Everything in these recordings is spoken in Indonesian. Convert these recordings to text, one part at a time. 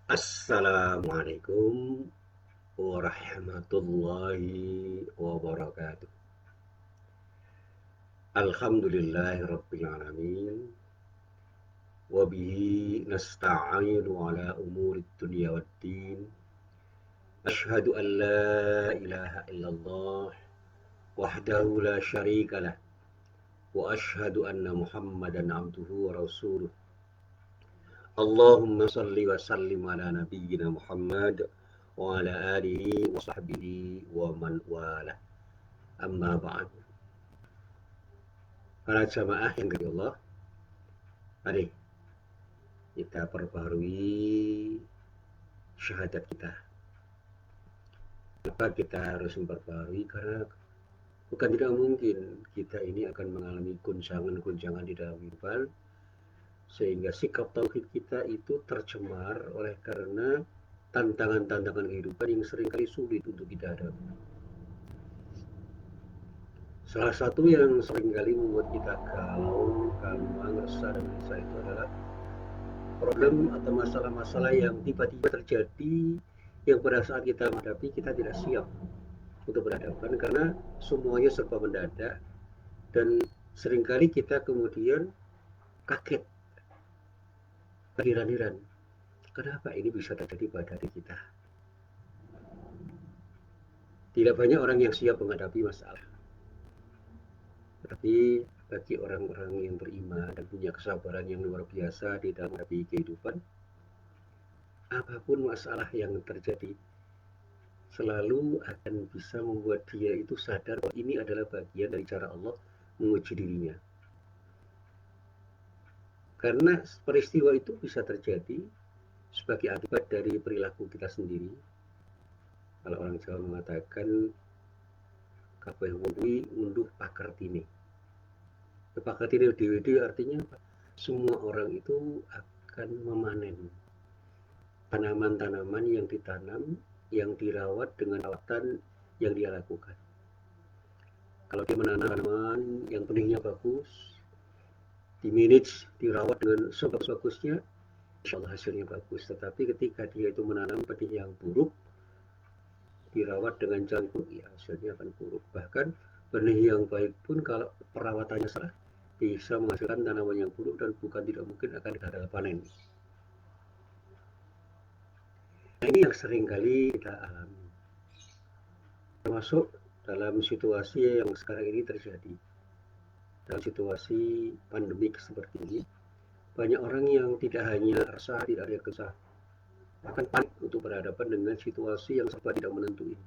Assalamualaikum warahmatullahi wabarakatuh. Alhamdulillahirabbil alamin wa bihi nasta'inu ala umurid dunya waddin. Asyhadu an la ilaha illallah wahdahu la syarika lah wa asyhadu anna Muhammadan abduhu wa rasuluh. Allahumma salli wa sallim ala nabiyyina Muhammad wa ala alihi wa sahbihi wa man wala. Amma ba'd. Para jamaah yang dari Allah, mari kita perbarui syahadat kita. Kenapa kita harus memperbarui? Karena bukan tidak mungkin kita ini akan mengalami guncangan-guncangan di dalam kehidupan, sehingga sikap tauhid kita itu tercemar oleh karena tantangan-tantangan kehidupan yang seringkali sulit untuk kita hadapi. Salah satu yang seringkali membuat kita galau, gampang, resah, dan gelisah itu adalah problem atau masalah-masalah yang tiba-tiba terjadi yang pada saat kita menghadapi kita tidak siap untuk berhadapan karena semuanya serba mendadak dan seringkali kita kemudian kaget, terheran-heran. Kenapa ini bisa terjadi pada diri kita? Tidak banyak orang yang siap menghadapi masalah. Tetapi bagi orang-orang yang beriman dan punya kesabaran yang luar biasa di dalam menghadapi kehidupan, apapun masalah yang terjadi selalu akan bisa membuat dia itu sadar bahwa ini adalah bagian dari cara Allah menguji dirinya. Karena peristiwa itu bisa terjadi sebagai akibat dari perilaku kita sendiri. Kalau orang Jawa mengatakan kabeh wong ngunduh pakar tine. Pakar tine dhewe artinya apa? Semua orang itu akan memanen tanaman-tanaman yang ditanam, yang dirawat dengan perawatan yang dia lakukan. Kalau dia menanam tanaman yang benihnya bagus, di manage, dirawat dengan sebagus-bagusnya, insya Allah hasilnya bagus. Tetapi ketika dia itu menanam benih yang buruk, dirawat dengan jalan buruk, ya hasilnya akan buruk. Bahkan benih yang baik pun kalau perawatannya salah, bisa menghasilkan tanaman yang buruk dan bukan tidak mungkin akan gagal panen. Nah, ini yang sering kali kita alami. Termasuk dalam situasi yang sekarang ini terjadi. Dalam situasi pandemik seperti ini, banyak orang yang tidak hanya resah, tidak ada kesah, bahkan panik untuk berhadapan dengan situasi yang serba tidak menentu ini.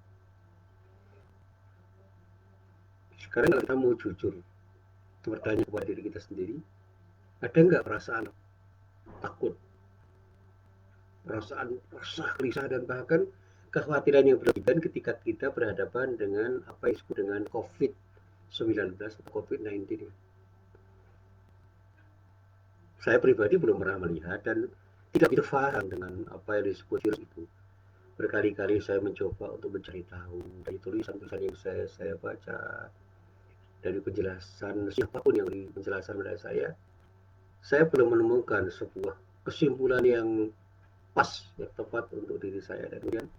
Sekarang kalau kita mau jujur, bertanya kepada diri kita sendiri, ada nggak perasaan takut, perasaan resah, gelisah, dan bahkan kekhawatiran yang berlebihan ketika kita berhadapan dengan apa yang disebut dengan COVID-19 atau COVID-19. Saya pribadi belum pernah melihat dan tidak begitu paham dengan apa yang disebut virus itu. Berkali-kali saya mencoba untuk mencari tahu dari tulisan-tulisan yang saya baca, dari penjelasan siapapun yang beri penjelasan pada saya belum menemukan sebuah kesimpulan yang pas, yang tepat untuk diri saya. Dan kemudian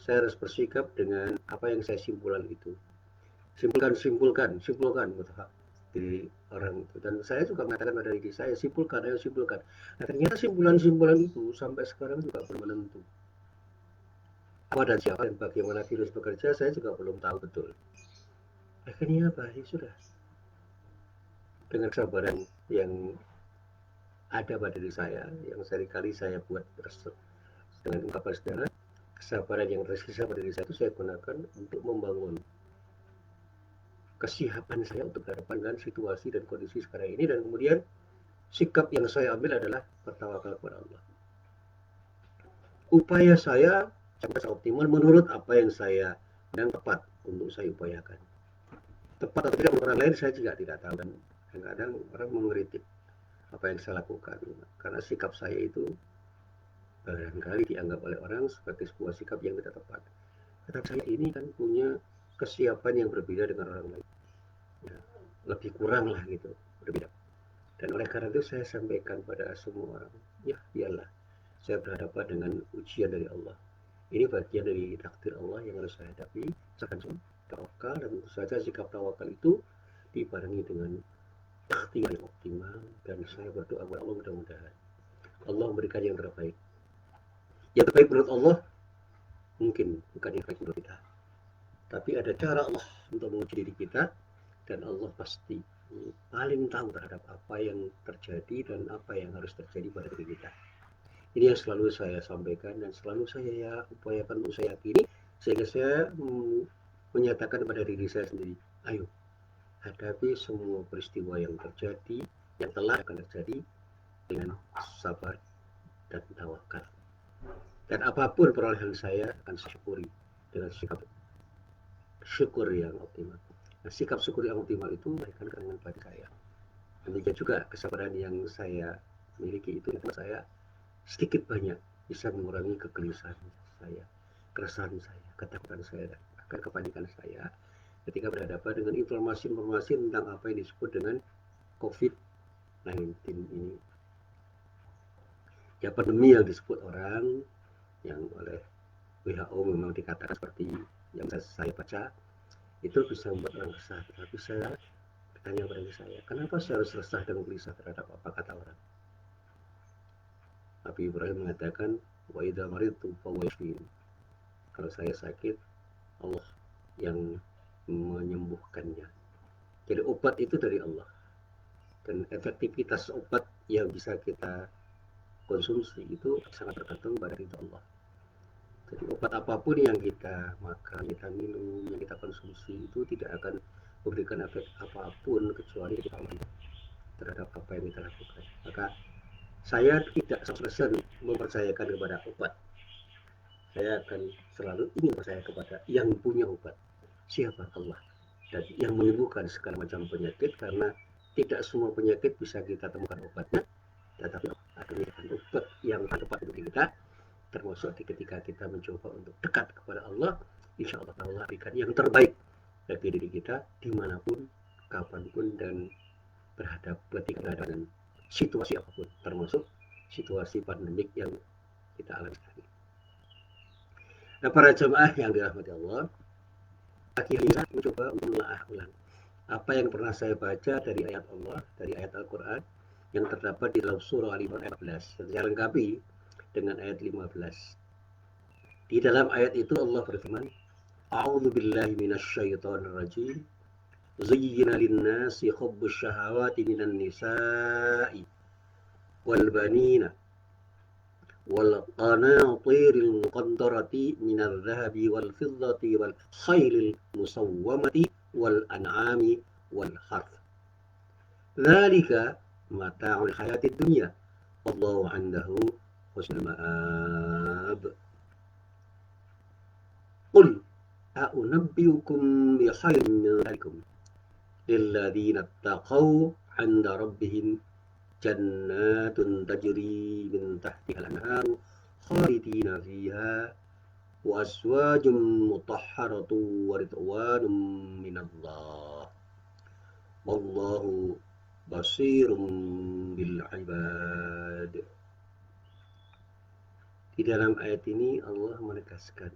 saya harus bersikap dengan apa yang saya simpulkan itu. Simpulkan di orang itu. Dan saya juga mengatakan pada diri saya, simpulkan, ayo simpulkan. Nah, ternyata simpulan-simpulan itu sampai sekarang juga belum menentu. Apa dan siapa dan bagaimana virus bekerja, saya juga belum tahu betul. Akhirnya apa? Ya sudah. Dengan kesabaran yang ada pada diri saya, yang seringkali saya buat dengan ungkapan sederhana, kesabaran yang tersisa pada diri saya itu saya gunakan untuk membangun kesiapan saya untuk berhadapan dengan situasi dan kondisi sekarang ini, dan kemudian sikap yang saya ambil adalah bertawakal kepada Allah. Upaya saya sampai optimal menurut apa yang saya yang tepat untuk saya upayakan. Tepat atau tidak menurut orang lain saya juga tidak tahu, dan kadang-kadang orang mengkritik apa yang saya lakukan karena sikap saya itu barangkali dianggap oleh orang sebagai sebuah sikap yang tidak tepat. Tetapi saya ini kan punya kesiapan yang berbeda dengan orang lain. Ya, lebih kurang lah gitu, berbeda. Dan oleh karena itu saya sampaikan pada semua orang, ya biarlah saya berhadapan dengan ujian dari Allah. Ini bagian dari takdir Allah yang harus saya hadapi. Saya akan tawakal, dan tentu saja sikap tawakal itu dibarengi dengan ikhtiar yang optimal, dan saya berdoa kepada Allah mudah-mudahan Allah memberikan yang terbaik. Yang terbaik menurut Allah mungkin bukan yang terbaik menurut kita, tapi ada cara Allah untuk menguji diri kita, dan Allah pasti paling tahu terhadap apa yang terjadi dan apa yang harus terjadi pada diri kita. Ini yang selalu saya sampaikan dan selalu saya upayakan untuk saya yakini, sehingga saya menyatakan pada diri saya sendiri, ayo hadapi semua peristiwa yang terjadi, yang telah akan terjadi, dengan sabar dan tawakal. Dan apapun perolehan saya akan saya syukuri dengan sikap syukur yang optimal. Nah, sikap syukur yang optimal itu memberikan kerengan pada saya. Demikian juga kesabaran yang saya miliki itu membuat saya sedikit banyak bisa mengurangi kegelisahan saya, keresahan saya, ketakutan saya, akan kepanikan saya ketika berhadapan dengan informasi-informasi tentang apa yang disebut dengan COVID-19 ini. Ya, pandemi yang disebut orang, yang oleh WHO memang dikatakan seperti yang saya baca, itu bisa membuat orang resah. Tapi saya bertanya pada diri saya, kenapa saya harus resah dan gelisah terhadap apa kata orang? Nabi Ibrahim mengatakan, wa idza maridtu fahuwa yashfin. Kalau saya sakit, Allah yang menyembuhkannya. Jadi obat itu dari Allah, dan efektivitas obat yang bisa kita konsumsi itu sangat tergantung pada ridho Allah. Jadi obat apapun yang kita makan, kita minum, yang kita konsumsi itu tidak akan memberikan efek apapun kecuali kita terhadap apa yang kita lakukan. Maka saya tidak 100% mempercayakan kepada obat. Saya akan selalu ingin percaya kepada yang punya obat. Siapa? Allah. Dan yang menyembuhkan segala macam penyakit, karena tidak semua penyakit bisa kita temukan obatnya, tetapi ada obat yang tepat untuk kita, termasuk ketika kita mencoba untuk dekat kepada Allah. Insya Allah Allah berikan yang terbaik bagi diri kita dimanapun, kapanpun, dan berhadapan dengan situasi apapun, termasuk situasi pandemik yang kita alami sekarang. Nah, para jemaah yang dirahmati Allah, akhirnya saya mencoba menelaah ulang apa yang pernah saya baca dari ayat Allah, dari ayat Al-Quran yang terdapat di dalam surah Al-Imran ayat 14. Saya lengkapi dengan ayat 15. Di dalam ayat itu Allah berfirman, A'udzu billahi minasyaitonir rajim. Zayyana lin-nasi hubbus syahawati minan nisa'i wal banina wal qanatiril muqaddarati minadh dhahabi wal fiddati wal khailil musawwamati wal an'ami wal harth. Dzalika mata'ul hayatid dunya wallahu 'indahu husnul ma'ab. Qul a'unabbi'ukum bi khairin min dzalikum lilladzina ittaqaw 'inda rabbihim jannatun tajri min tahtiha al-anharu khalidina fiha wa azwajun mutahharatun wa ridwanun minallah wallahu basirun bil ibad. Di dalam ayat ini Allah menegaskan,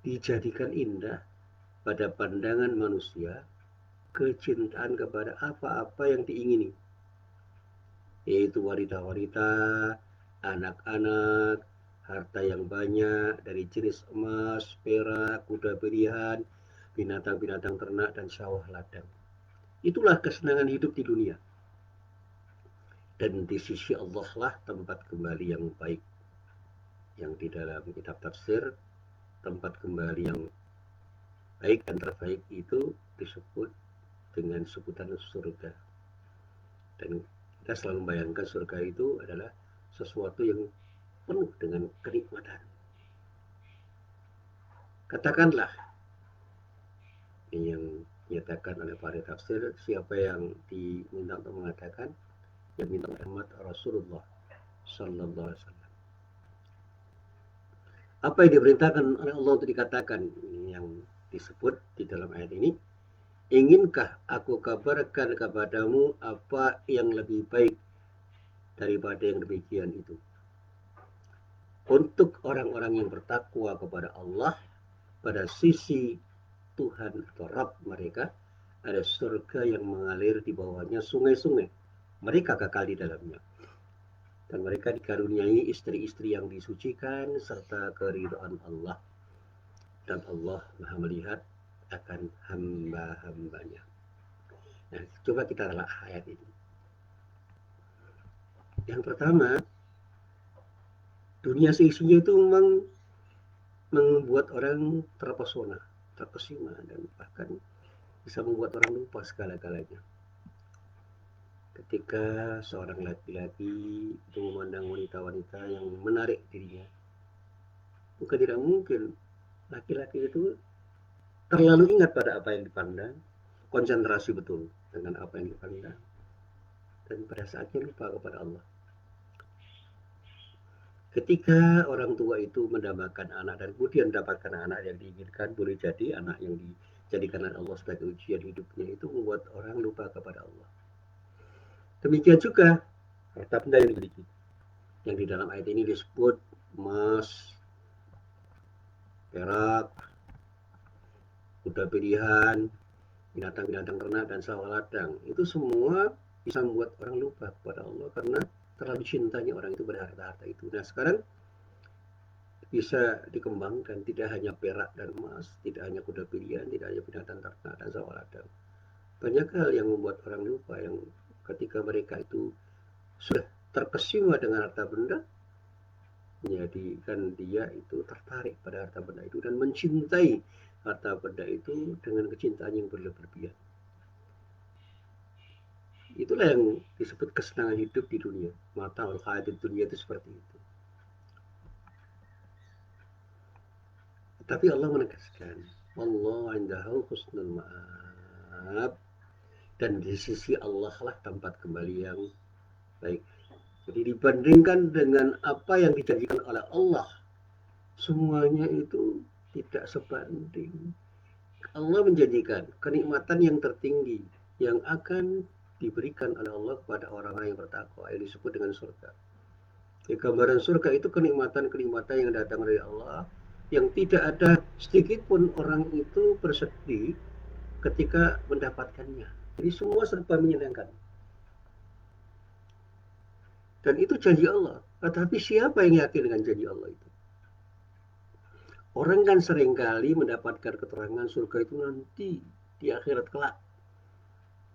dijadikan indah pada pandangan manusia kecintaan kepada apa-apa yang diingini, yaitu wanita-wanita, anak-anak, harta yang banyak dari jenis emas, perak, kuda pilihan, binatang-binatang ternak, dan sawah ladang. Itulah kesenangan hidup di dunia. Dan di sisi Allah lah tempat kembali yang baik. Yang di dalam kitab tafsir, tempat kembali yang baik dan terbaik itu disebut dengan sebutan surga. Dan kita selalu membayangkan surga itu adalah sesuatu yang penuh dengan kenikmatan. Katakanlah, ini yang dinyatakan oleh para tafsir, siapa yang diminta untuk mengatakan, yang minta Muhammad Rasulullah Sallallahu Alaihi Wasallam. Apa yang diperintahkan oleh Allah untuk dikatakan, yang disebut di dalam ayat ini, inginkah aku kabarkan kepadamu apa yang lebih baik daripada yang demikian itu? Untuk orang-orang yang bertakwa kepada Allah, pada sisi Tuhan atau Rabb mereka, ada surga yang mengalir di bawahnya sungai-sungai. Mereka kekal di dalamnya. Dan mereka dikaruniai istri-istri yang disucikan serta keridhaan Allah. Dan Allah Maha melihat akan hamba-hambanya. Nah, coba kita telah ayat ini. Yang pertama, dunia seisinya itu memang membuat orang terpesona, terkesima, dan bahkan bisa membuat orang lupa segala-galanya. Ketika seorang laki-laki itu memandang wanita-wanita yang menarik dirinya, bukan tidak mungkin laki-laki itu terlalu ingat pada apa yang dipandang, konsentrasi betul dengan apa yang dipandang, dan pada saatnya lupa kepada Allah. Ketika orang tua itu mendambakan anak dan kemudian mendapatkan anak yang diinginkan, boleh jadi anak yang dijadikan Allah sebagai ujian hidupnya itu membuat orang lupa kepada Allah. Demikian juga harta benda yang dimiliki, yang di dalam ayat ini disebut emas, perak, kuda pilihan, binatang-binatang ternak, dan sawah ladang. Itu semua bisa membuat orang lupa kepada Allah karena terlalu cintanya orang itu pada harta-harta itu. Nah, sekarang bisa dikembangkan, tidak hanya perak dan emas, tidak hanya kuda pilihan, tidak hanya binatang ternak dan sawah ladang. Banyak hal yang membuat orang lupa, yang ketika mereka itu sudah terkesima dengan harta benda, menjadikan dia itu tertarik pada harta benda itu dan mencintai harta benda itu dengan kecintaan yang berlebihan. Itulah yang disebut kesenangan hidup di dunia. Mata al-hayat di dunia itu seperti itu. Tapi Allah menegaskan, Allah indahu husnul ma'ab, dan di sisi Allah lah tempat kembali yang baik. Jadi dibandingkan dengan apa yang dijanjikan oleh Allah, semuanya itu tidak sebanding. Allah menjanjikan kenikmatan yang tertinggi yang akan diberikan oleh Allah kepada orang-orang yang bertakwa, yang disebut dengan surga. Di gambaran surga itu kenikmatan-kenikmatan yang datang dari Allah, yang tidak ada sedikit pun orang itu bersedih ketika mendapatkannya. Jadi semua serba menyenangkan. Dan itu janji Allah. Tetapi siapa yang yakin dengan janji Allah itu? Orang kan seringkali mendapatkan keterangan surga itu nanti di akhirat kelak.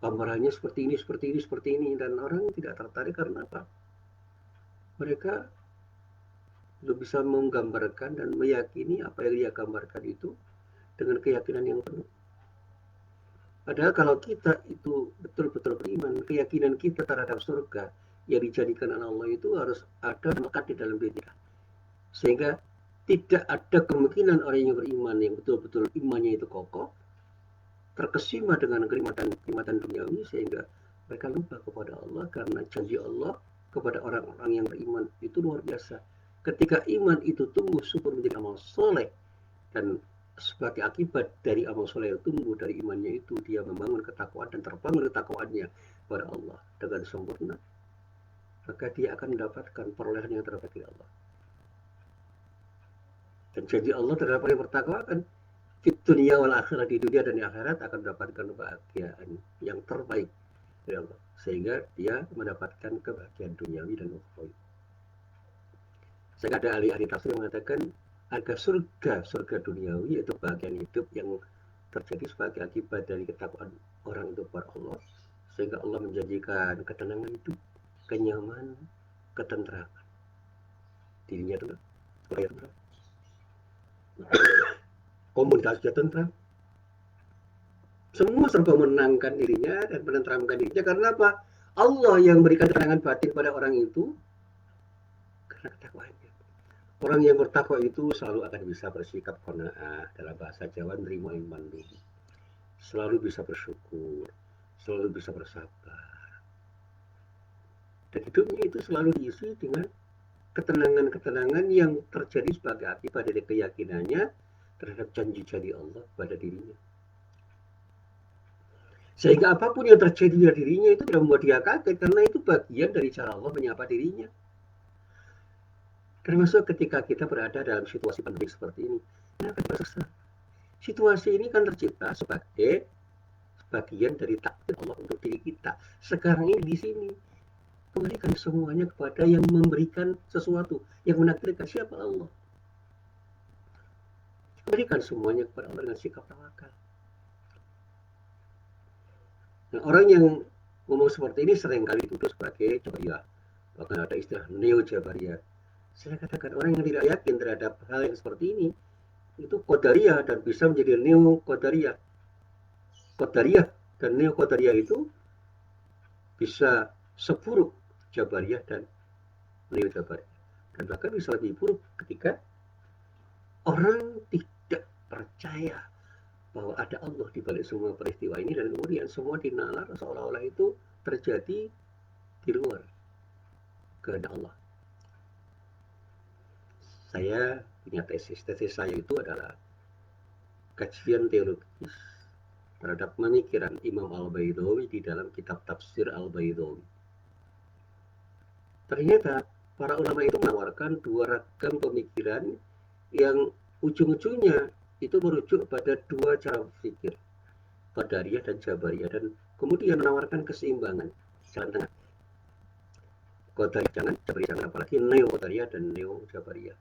Gambarannya seperti ini, seperti ini, seperti ini. Dan orang tidak tertarik karena apa? Mereka belum bisa menggambarkan dan meyakini apa yang dia gambarkan itu dengan keyakinan yang penuh. Padahal kalau kita itu betul-betul beriman, keyakinan kita terhadap surga yang dijadikan oleh Allah itu harus ada melekat di dalam diri kita. Sehingga tidak ada kemungkinan orang yang beriman yang betul-betul imannya itu kokoh terkesima dengan kenikmatan duniawi sehingga mereka lupa kepada Allah, karena janji Allah kepada orang-orang yang beriman itu luar biasa. Ketika iman itu tumbuh subur menjadi amal soleh, dan sebagai akibat dari amal soleh yang tumbuh dari imannya itu, dia membangun ketakwaan dan terbangun ketakwaannya kepada Allah dengan sempurna, maka dia akan mendapatkan perolehan yang terbaik dari Allah. Dan janji Allah terhadap orang yang bertakwa kan di dunia wal akhirat, di dunia dan di akhirat akan mendapatkan kebahagiaan yang terbaik dari Allah, sehingga dia mendapatkan kebahagiaan duniawi dan ukhrawi. Sehingga ada ahli-ahli tafsir yang mengatakan agar surga duniawi yaitu kebahagiaan hidup yang terjadi sebagai akibat dari ketakwaan orang itu kepada Allah, sehingga Allah menjanjikan ketenangan hidup, kenyamanan, ketentraman dirinya itu komunitasnya tentram, semua serba menenangkan dirinya dan menenteramkan dirinya. Karena apa? Allah yang memberikan ketenangan batin pada orang itu karena ketakwanya. Orang yang bertakwa itu selalu akan bisa bersikap qanaah, dalam bahasa Jawa nerima iman dulu, selalu bisa bersyukur, selalu bisa bersabar, dan hidupnya itu selalu diisi dengan ketenangan-ketenangan yang terjadi sebagai akibat dari keyakinannya terhadap janji-janji Allah pada dirinya. Sehingga apapun yang terjadi pada dirinya itu tidak membuat dia kaget, karena itu bagian dari cara Allah menyapa dirinya. Termasuk ketika kita berada dalam situasi pandemi seperti ini. Kenapa kita susah? Situasi ini kan tercipta sebagai bagian dari takdir Allah untuk diri kita. Sekarang ini di sini. Kembalikan semuanya kepada yang memberikan sesuatu, yang menakdirkan. Siapa? Allah. Kembalikan semuanya kepada Allah dengan sikap tawakal. Nah, orang yang ngomong seperti ini seringkali dituduh sebagai Jabariyah. Bahkan ada istilah neo Jabariyah. Saya katakan orang yang tidak yakin terhadap hal yang seperti ini itu Qadariyah dan bisa menjadi neo Qadariyah. Qadariyah dan neo Qadariyah itu bisa seburuk Jabariyah dan neo Jabariyah. Dan bahkan bisa lebih buruk ketika orang tidak percaya bahwa ada Allah di balik semua peristiwa ini dan kemudian semua dinalar seolah-olah itu terjadi di luar kehendak Allah. Saya punya tesis saya itu adalah kajian teologis terhadap pemikiran Imam Al-Baydawi di dalam kitab tafsir Al-Baydawi. Ternyata para ulama itu menawarkan dua ragam pemikiran yang ujung-ujungnya itu merujuk pada dua cara berpikir, Qadariyah dan Jabariyah, dan kemudian menawarkan keseimbangan, jalan tengah. Qadariyah jangan, Jabariyah jangan, apalagi neo Qadariyah dan neo Jabariyah.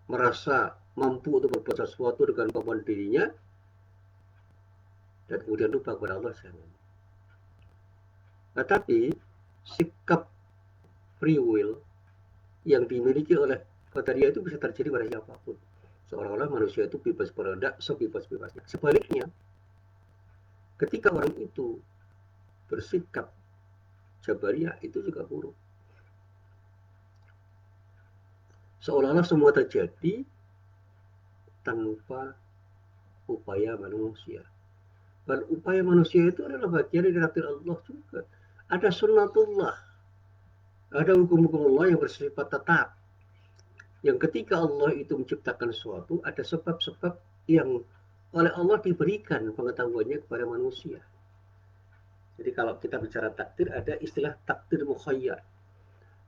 Merasa mampu untuk berbuat sesuatu dengan kemampuan dirinya, dan kemudian lupa kepada Allah jangan. Tetapi sikap free will yang dimiliki oleh Qadariyah itu bisa terjadi pada siapapun. Seolah-olah manusia itu bebas berkehendak sebebas-bebasnya. Sebaliknya, ketika orang itu bersikap Jabariyah itu juga buruk. Seolah-olah semua terjadi tanpa upaya manusia. Dan upaya manusia itu adalah bagian dari takdir Allah juga. Ada sunnatullah, ada hukum-hukum Allah yang bersifat tetap. Yang ketika Allah itu menciptakan sesuatu, ada sebab-sebab yang oleh Allah diberikan pengetahuannya kepada manusia. Jadi kalau kita bicara takdir, ada istilah takdir mukhayyar.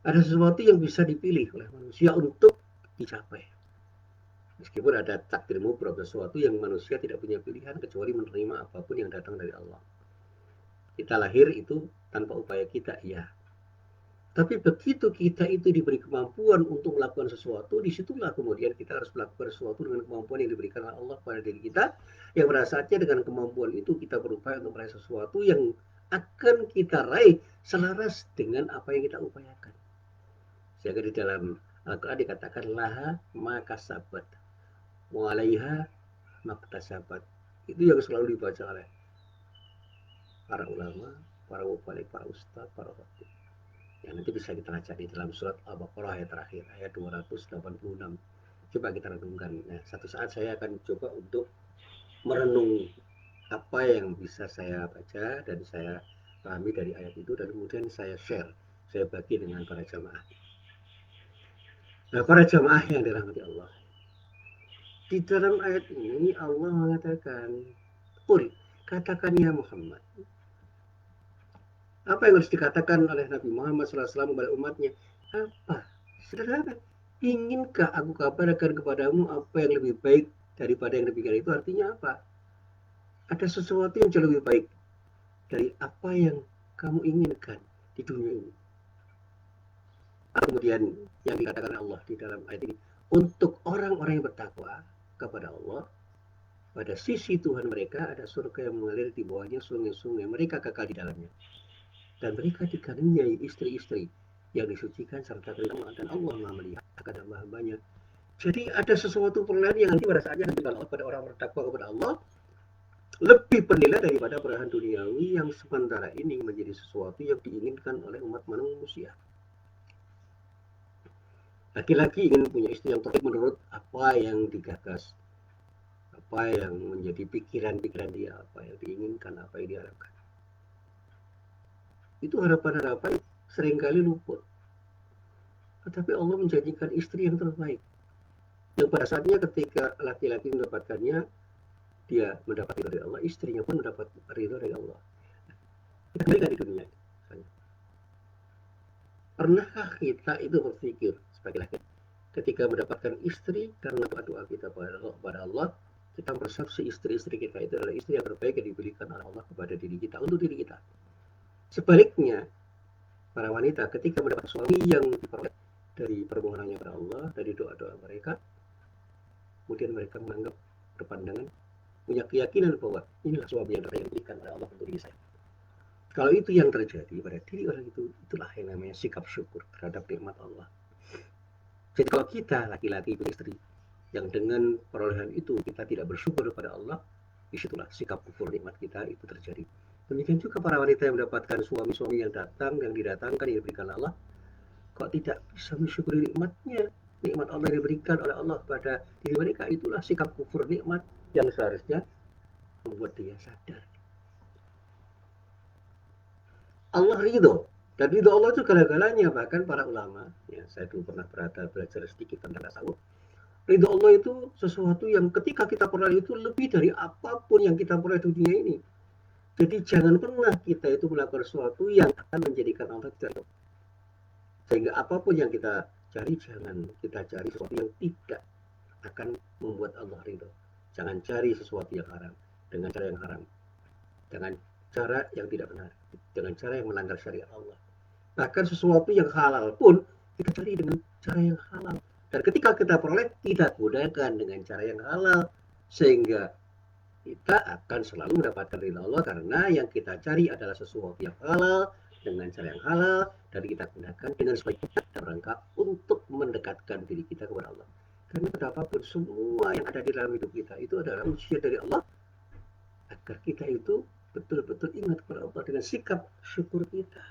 Ada sesuatu yang bisa dipilih oleh manusia untuk dicapai. Meskipun ada takdir mubrab, sesuatu yang manusia tidak punya pilihan kecuali menerima apapun yang datang dari Allah. Kita lahir itu tanpa upaya kita, ya. Tapi begitu kita itu diberi kemampuan untuk melakukan sesuatu, disitulah kemudian kita harus melakukan sesuatu dengan kemampuan yang diberikan oleh Allah pada diri kita. Yang pada saatnya dengan kemampuan itu kita berupaya untuk meraih sesuatu yang akan kita raih selaras dengan apa yang kita upayakan. Sehingga di dalam Al-Quran dikatakan laha maka sabat, walaiha maktasabat. Itu yang selalu dibaca oleh para ulama, para mubalik, para ustadz, para khatib. Ya, nanti bisa kita baca di dalam surat Al-Baqarah ayat terakhir, ayat 286. Coba kita renungkan. Nah, satu saat saya akan coba untuk merenung apa yang bisa saya baca dan saya pahami dari ayat itu, dan kemudian saya share, saya bagi dengan para jamaah. Nah, para jamaah yang dirahmati Allah. Di dalam ayat ini Allah mengatakan, "Qul, katakan ya Muhammad." Apa yang harus dikatakan oleh Nabi Muhammad SAW kepada umatnya? Apa? Sederhana. Inginkah aku kabarkan kepadamu apa yang lebih baik daripada yang demikian? Itu artinya apa? Ada sesuatu yang jauh lebih baik dari apa yang kamu inginkan di dunia ini. Kemudian yang dikatakan Allah di dalam ayat ini, untuk orang-orang yang bertakwa kepada Allah, pada sisi Tuhan mereka ada surga yang mengalir di bawahnya sungai-sungai, mereka kekal di dalamnya. Dan mereka dikaruniai istri-istri yang disucikan serta terima, dan Allah Maha melihat akan hamba-hambanya. Jadi ada sesuatu perlahan yang nanti pada saatnya kepada orang bertakwa kepada Allah lebih bernilai daripada perlahan duniawi yang sementara ini menjadi sesuatu yang diinginkan oleh umat manusia. Laki-laki ingin punya istri yang terbaik menurut apa yang digagas, apa yang menjadi pikiran-pikiran dia, apa yang diinginkan, apa yang diharapkan. Itu harapan-harapan seringkali luput. Tetapi Allah menjanjikan istri yang terbaik. Yang pada saatnya ketika laki-laki mendapatkannya, dia mendapat ridho dari Allah, istrinya pun mendapat ridho dari Allah. Kita kembalikan di dunia. Pernahkah kita itu berpikir sebagai laki ketika mendapatkan istri karena doa-doa kita kepada Allah, kita merasa si istri-istri kita itu adalah istri yang terbaik yang diberikan oleh Allah kepada diri kita, untuk diri kita. Sebaliknya, para wanita ketika mendapat suami yang diperoleh dari permohonannya kepada Allah, dari doa-doa mereka, kemudian mereka menganggap berpandangan, punya keyakinan bahwa inilah suami yang terbaik yang diberikan oleh Allah untuk diri saya. Kalau itu yang terjadi pada diri orang itu, itulah yang namanya sikap syukur terhadap nikmat Allah. Jadi kalau kita laki-laki istri yang dengan perolehan itu kita tidak bersyukur kepada Allah, disitulah sikap kufur nikmat kita itu terjadi. Demikian juga para wanita yang mendapatkan suami-suami yang datang, yang didatangkan, yang diberikan Allah, kok tidak bisa mensyukuri nikmatnya, nikmat Allah yang diberikan oleh Allah pada diri mereka, itulah sikap kufur nikmat yang seharusnya membuat dia sadar. Allah ridho, dan ridho Allah itu segala-galanya. Bahkan para ulama, ya saya dulu pernah belajar sedikit tentang tasawuf, ridho Allah itu sesuatu yang ketika kita peroleh itu lebih dari apapun yang kita peroleh di dunia ini. Jadi jangan pernah kita itu melakukan sesuatu yang akan menjadikan Allah tidak ridho. Sehingga apapun yang kita cari, jangan kita cari sesuatu yang tidak akan membuat Allah ridho. Jangan cari sesuatu yang haram dengan cara yang haram, dengan cara yang tidak benar, dengan cara yang melanggar syariat Allah. Bahkan sesuatu yang halal pun kita cari dengan cara yang halal. Dan ketika kita peroleh, tidak gunakan dengan cara yang halal, sehingga kita akan selalu mendapatkan ridha Allah, karena yang kita cari adalah sesuatu yang halal dengan cara yang halal, dan kita gunakan dengan sebaik-baiknya dalam rangka untuk mendekatkan diri kita kepada Allah. Karena betapapun semua yang ada di dalam hidup kita itu adalah ujian dari Allah, agar kita itu betul-betul ingat kepada Allah dengan sikap syukur kita,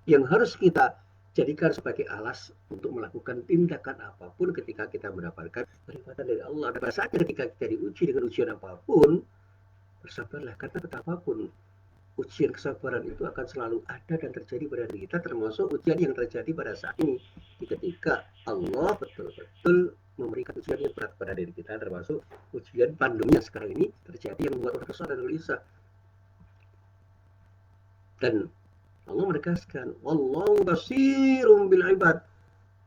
yang harus kita jadikan sebagai alas untuk melakukan tindakan apapun ketika kita mendapatkan kenikmatan dari Allah. Dan pada saatnya ketika kita diuji dengan ujian apapun, bersabarlah, karena betapapun ujian kesabaran itu akan selalu ada dan terjadi pada diri kita, termasuk ujian yang terjadi pada saat ini, ketika Allah betul-betul memberikan ujian yang berat pada diri kita, termasuk ujian pandemi yang sekarang ini terjadi, yang membuat orang kesal dan gelisah. Dan Allah menegaskan, wallahu basirun bil ibad.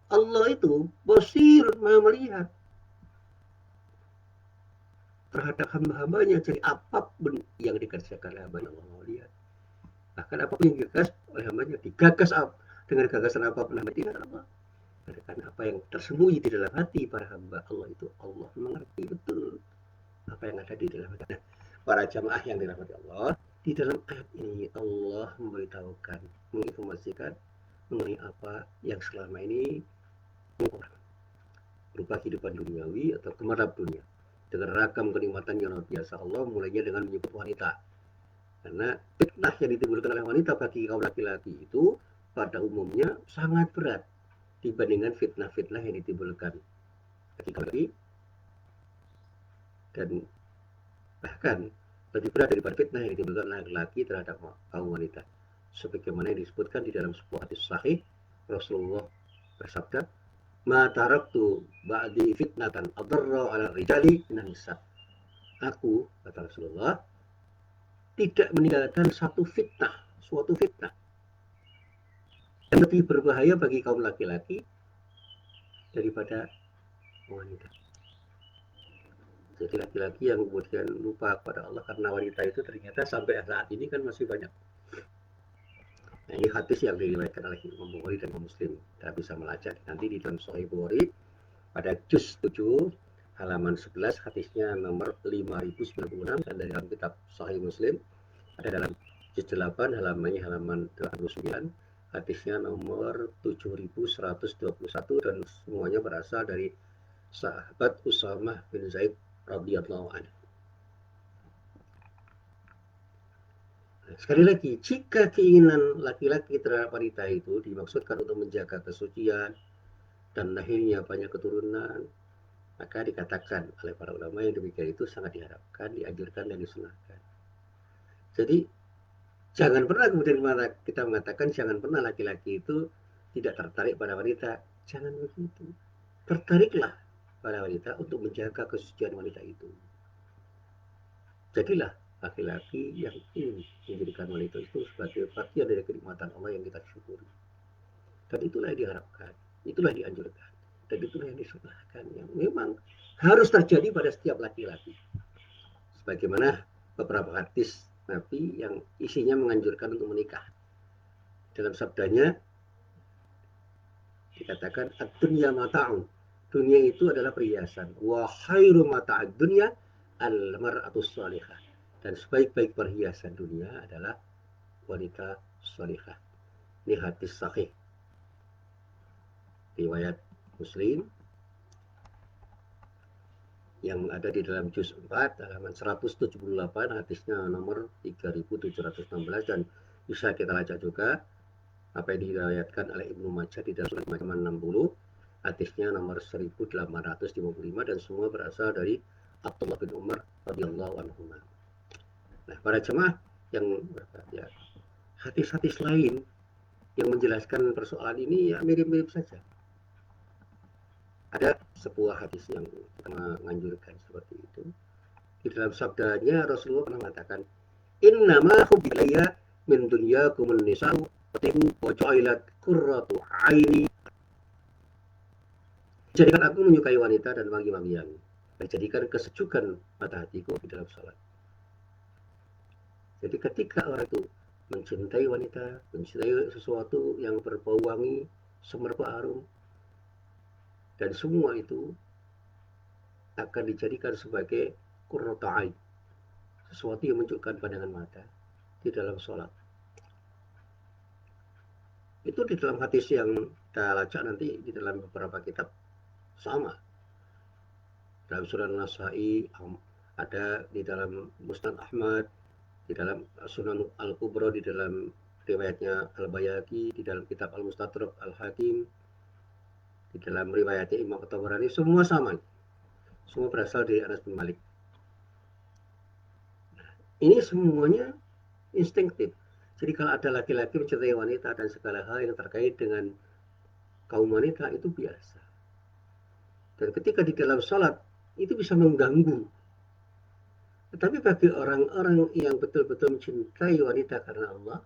Allah itu basir, maha melihat terhadap hamba-hambanya. Jadi apapun yang dikerjakan oleh hamba, Allah mau lihat. Bahkan apapun yang digagas oleh hambanya, digagas dengan gagasan apapun hamba tidak Allah. Karena apa yang tersembunyi di dalam hati para hamba Allah itu, Allah mengerti betul apa yang ada di dalam hati. Nah, para jamaah yang dirahmati Allah, di dalam ayat ini Allah memberitahukan, menginformasikan mengenai apa yang selama ini orang berupa kehidupan duniawi atau gemerlap dunia dengan ragam kenikmatan yang luar biasa. Allah mulainya dengan menyebut wanita, karena fitnah yang ditimbulkan oleh wanita bagi kaum laki-laki itu pada umumnya sangat berat dibandingkan fitnah-fitnah yang ditimbulkan bagi kaum laki, dan bahkan lebih berat daripada fitnah yang ditimbulkan laki-laki terhadap kaum wanita. Sebagaimana yang disebutkan di dalam sebuah hadis sahih, Rasulullah bersabda, ma taraktu ba'di fitnatan adarra 'ala rijali minan nisa. Aku, kata Rasulullah, tidak meninggalkan suatu fitnah yang lebih berbahaya bagi kaum laki-laki daripada wanita. Jadi laki-laki yang kemudian lupa kepada Allah karena wanita itu ternyata sampai saat ini kan masih banyak. Nah, ini hadis yang diriwayatkan oleh Imam Bukhari dan Muslim. Kita bisa melacak nanti di dalam Sahih Bukhari pada juz 7 halaman 11, hadisnya nomor 5096, dan dari dalam kitab Sahih Muslim ada dalam juz 8 halamannya halaman 89, hadisnya nomor 7121, dan semuanya berasal dari sahabat Usamah bin Zaid radhiyallahu anhu. Sekali lagi, jika keinginan laki-laki terhadap wanita itu dimaksudkan untuk menjaga kesucian dan lahirnya banyak keturunan, maka dikatakan oleh para ulama yang demikian itu sangat diharapkan, dianjurkan, dan disunahkan. Jadi jangan pernah kemudian kita mengatakan jangan pernah laki-laki itu tidak tertarik pada wanita. Jangan begitu. Tertariklah pada wanita untuk menjaga kesucian wanita itu. Jadilah laki-laki yang ingin menjadikan wanita itu sebagai bagian dari kenikmatan Allah yang kita syukuri. Dan itulah yang diharapkan, itulah yang dianjurkan, dan itulah yang disunahkan, yang memang harus terjadi pada setiap laki-laki. Sebagaimana beberapa hadis Nabi yang isinya menganjurkan untuk menikah. Dalam sabdanya dikatakan ad-dunya mata'un. Dunia itu adalah perhiasan. Wa khairu mata'ad dunya al-mar'atus salihah. Dan sebaik-baik perhiasan dunia adalah wanita salihah. Ini hadis sahih riwayat Muslim yang ada di dalam juz 4 halaman 178, hadisnya nomor 3716, dan bisa kita baca juga apa yang diriwayatkan oleh Ibnu Majah di dalam Sunan 60, hadisnya nomor 1855, dan semua berasal dari Abdullah bin Umar radhiyallahu anhu. Nah, para jemaah yang berbahagia, hadis-hadis lain yang menjelaskan persoalan ini ya mirip-mirip saja. Ada sebuah hadis yang menganjurkan seperti itu. Di dalam sabdanya Rasulullah pernah mengatakan, "Innama hubbilayya min dunyakum an-nisa'u wa ju'ilat qurratu 'aini." Jadikan aku menyukai wanita dan wangi-wangian, dan jadikan kesejukan mata hatiku di dalam salat. Jadi ketika orang itu mencintai wanita, mencintai sesuatu yang berbau wangi, semerbak harum, dan semua itu akan dijadikan sebagai qurratu 'ain, sesuatu yang menunjukkan pandangan mata di dalam sholat. Itu di dalam hadis yang kita lacak nanti di dalam beberapa kitab sama. Dalam Sunan Nasai ada, di dalam Musnad Ahmad, di dalam Sunan Al-Kubra, di dalam riwayatnya Al-Bayhaqi, di dalam kitab Al-Mustadrak Al-Hakim, di dalam riwayatnya Imam At-Tabarani, semua sama. Semua berasal dari Anas bin Malik. Ini semuanya instinktif. Jadi kalau ada laki-laki mencintai wanita dan segala hal yang terkait dengan kaum wanita itu biasa. Dan ketika di dalam sholat itu bisa mengganggu. Tetapi bagi orang-orang yang betul-betul mencintai wanita karena Allah,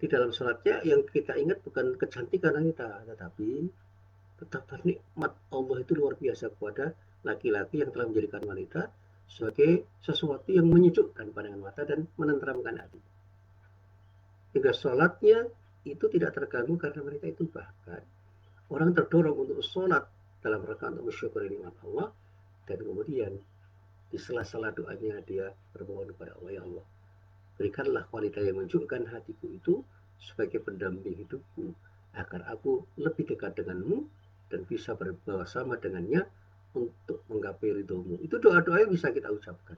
di dalam sholatnya yang kita ingat bukan kecantikan wanita, tetapi betapa nikmat Allah itu luar biasa kepada laki-laki yang telah menjadikan wanita sebagai sesuatu yang menyejukkan pandangan mata dan menenteramkan hati. Hingga sholatnya itu tidak terganggu karena wanita itu. Bahkan orang terdorong untuk sholat dalam rangka untuk mensyukuri nikmat Allah, dan kemudian di sela-sela doanya dia bermohon kepada Allah, ya Allah, berikanlah wanita yang menunjukkan hatiku itu sebagai pendamping hidupku, agar aku lebih dekat denganmu dan bisa bersama dengannya untuk menggapai ridhomu. Itu doa-doa yang bisa kita ucapkan.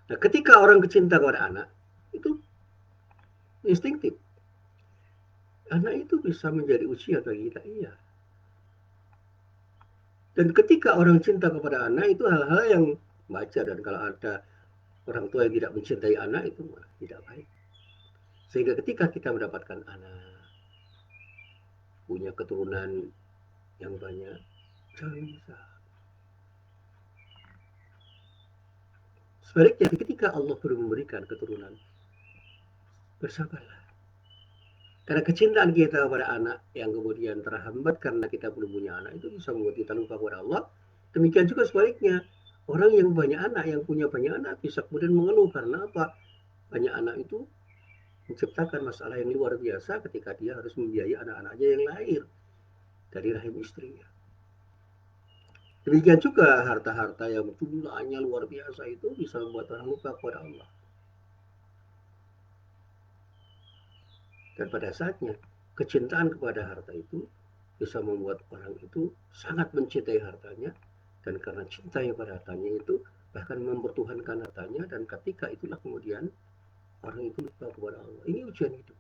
Nah, ketika orang kecinta kepada anak, itu instinktif. Anak itu bisa menjadi ujian bagi kita, iya. Dan ketika orang cinta kepada anak, itu hal-hal yang wajar. Dan kalau ada orang tua yang tidak mencintai anak, itu tidak baik. Sehingga ketika kita mendapatkan anak, punya keturunan yang banyak, jangan bisa. Sebaliknya, ketika Allah belum memberikan keturunan, bersabarlah. Karena kecintaan kita kepada anak yang kemudian terhambat karena kita belum punya anak, itu bisa membuat kita lupa kepada Allah. Demikian juga sebaliknya, orang yang banyak anak, yang punya banyak anak, bisa kemudian mengeluh karena apa? Banyak anak itu menciptakan masalah yang luar biasa ketika dia harus membiayai anak-anaknya yang lahir dari rahim istrinya. Demikian juga harta-harta yang jumlahnya luar biasa itu bisa membuat orang lupa kepada Allah. Dan pada saatnya, kecintaan kepada harta itu bisa membuat orang itu sangat mencintai hartanya, dan karena cintanya pada hartanya itu bahkan mempertuhankan hartanya, dan ketika itulah kemudian orang itu lupa kepada Allah. Ini ujian hidup.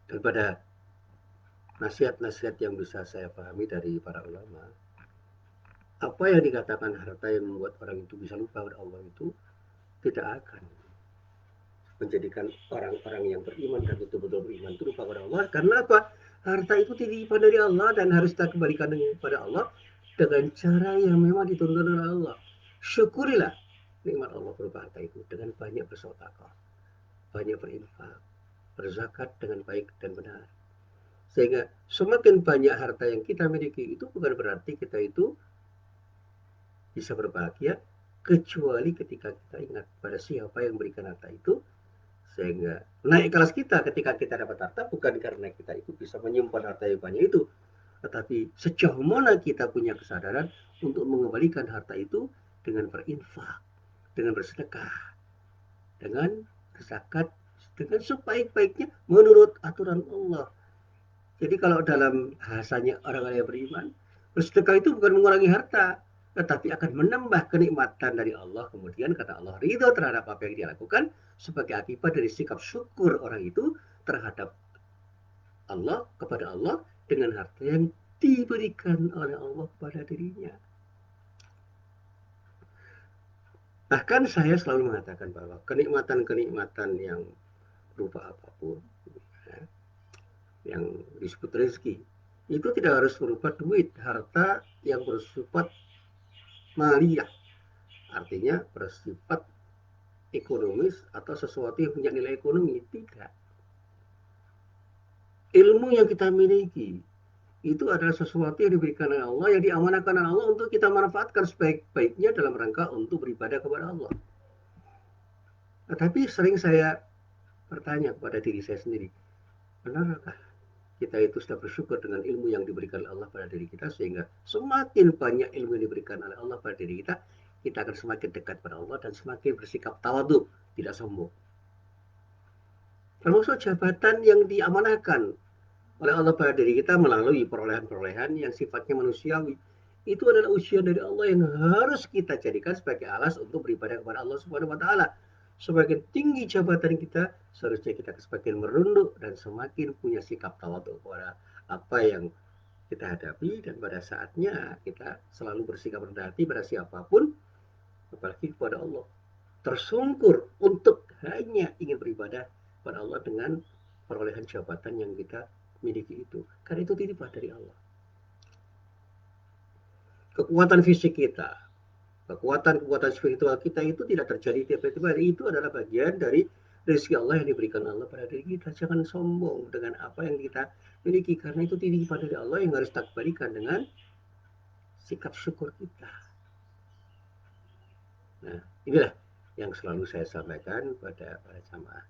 Dan pada nasihat-nasihat yang bisa saya pahami dari para ulama, apa yang dikatakan harta yang membuat orang itu bisa lupa kepada Allah itu tidak akan menjadikan orang-orang yang beriman dan betul-betul beriman itu lupa kepada Allah. Karena apa? Harta itu titipan dari Allah dan harus kita kembalikan kepada Allah dengan cara yang memang dituntut oleh Allah. Syukurilah nikmat Allah berupa harta itu dengan banyak bersedekah. banyak berinfak, berzakat dengan baik dan benar. Sehingga semakin banyak harta yang kita miliki itu bukan berarti kita itu bisa berbahagia, kecuali ketika kita ingat pada siapa yang memberikan harta itu, sehingga naik kelas kita ketika kita dapat harta bukan karena kita itu bisa menyimpan harta yang banyak itu, tetapi sejauh mana kita punya kesadaran untuk mengembalikan harta itu dengan berinfak, dengan bersedekah, dengan zakat, dengan sebaik-baiknya menurut aturan Allah. Jadi kalau dalam bahasanya orang-orang yang beriman, bersedekah itu bukan mengurangi harta, tetapi akan menambah kenikmatan dari Allah. Kemudian kata Allah ridho terhadap apa yang dia lakukan sebagai akibat dari sikap syukur orang itu terhadap Allah, kepada Allah dengan harta yang diberikan oleh Allah kepada dirinya. Bahkan saya selalu mengatakan bahwa kenikmatan-kenikmatan yang berupa apapun, ya, yang disebut rezeki, itu tidak harus berupa duit, harta yang bersifat maliyah, artinya bersifat ekonomis atau sesuatu yang punya nilai ekonomi. Tidak. Ilmu yang kita miliki itu adalah sesuatu yang diberikan oleh Allah, yang diamanahkan oleh Allah untuk kita manfaatkan sebaik-baiknya dalam rangka untuk beribadah kepada Allah. Tetapi sering saya bertanya kepada diri saya sendiri, benarkah kita itu sudah bersyukur dengan ilmu yang diberikan Allah pada diri kita, sehingga semakin banyak ilmu yang diberikan oleh Allah pada diri kita, kita akan semakin dekat pada Allah dan semakin bersikap tawadhu, tidak sombong. Termasuk jabatan yang diamanahkan oleh Allah pada diri kita melalui perolehan-perolehan yang sifatnya manusiawi. Itu adalah ujian dari Allah yang harus kita jadikan sebagai alas untuk beribadah kepada Allah Subhanahu wa taala. Semakin tinggi jabatan kita, seharusnya kita semakin merunduk dan semakin punya sikap tawadhu kepada apa yang kita hadapi, dan pada saatnya kita selalu bersikap rendah hati pada siapapun, apalagi kepada Allah. Tersungkur untuk hanya ingin beribadah kepada Allah dengan perolehan jabatan yang kita miliki itu. Karena itu titipan dari Allah. Kekuatan fisik kita, kekuatan spiritual kita itu tidak terjadi tiba-tiba. Itu adalah bagian dari rezeki Allah yang diberikan Allah pada diri kita. Jangan sombong dengan apa yang kita miliki, karena itu titipan dari Allah yang harus kita berikan dengan sikap syukur kita. Nah, inilah yang selalu saya sampaikan pada para jamaah.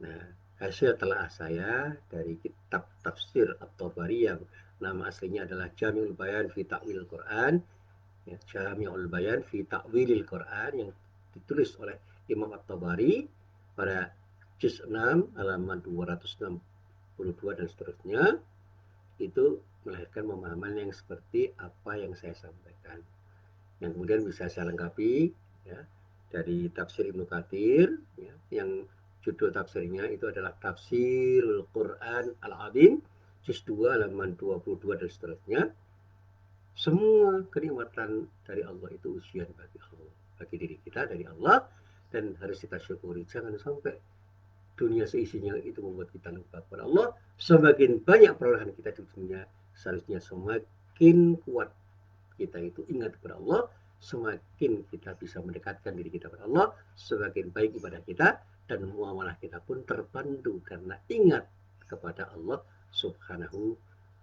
Nah, hasil telah saya dari kitab tafsir At-Tabari yang nama aslinya adalah Jami'ul Bayan fi Ta'wil Quran, ya, Jami'ul Bayan fi Ta'wilil Quran, yang ditulis oleh Imam At-Tabari pada juz 6 halaman 262 dan seterusnya. Itu melahirkan pemahaman yang seperti apa yang saya sampaikan, yang kemudian bisa saya lengkapi, ya, dari tafsir Ibnu Katsir, ya, yang judul tafsirnya itu adalah Tafsirul Quran Al-Azim, juz 2 halaman 22 dan seterusnya. Semua kenikmatan dari Allah itu ujian bagi Allah, bagi diri kita dari Allah, dan harus kita syukuri. Jangan sampai dunia seisinya itu membuat kita lupa kepada Allah. Semakin banyak perolehan kita di dunia, seharusnya semakin kuat kita itu ingat kepada Allah, semakin kita bisa mendekatkan diri kita kepada Allah, semakin baik ibadah kita, dan muamalah kita pun terpandu karena ingat kepada Allah Subhanahu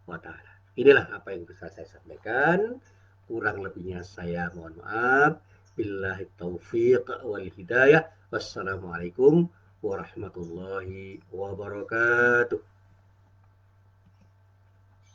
wa taala. Inilah apa yang bisa saya sampaikan. Kurang lebihnya saya mohon maaf. Billahi taufiq wal hidayah. Wassalamualaikum warahmatullahi wabarakatuh.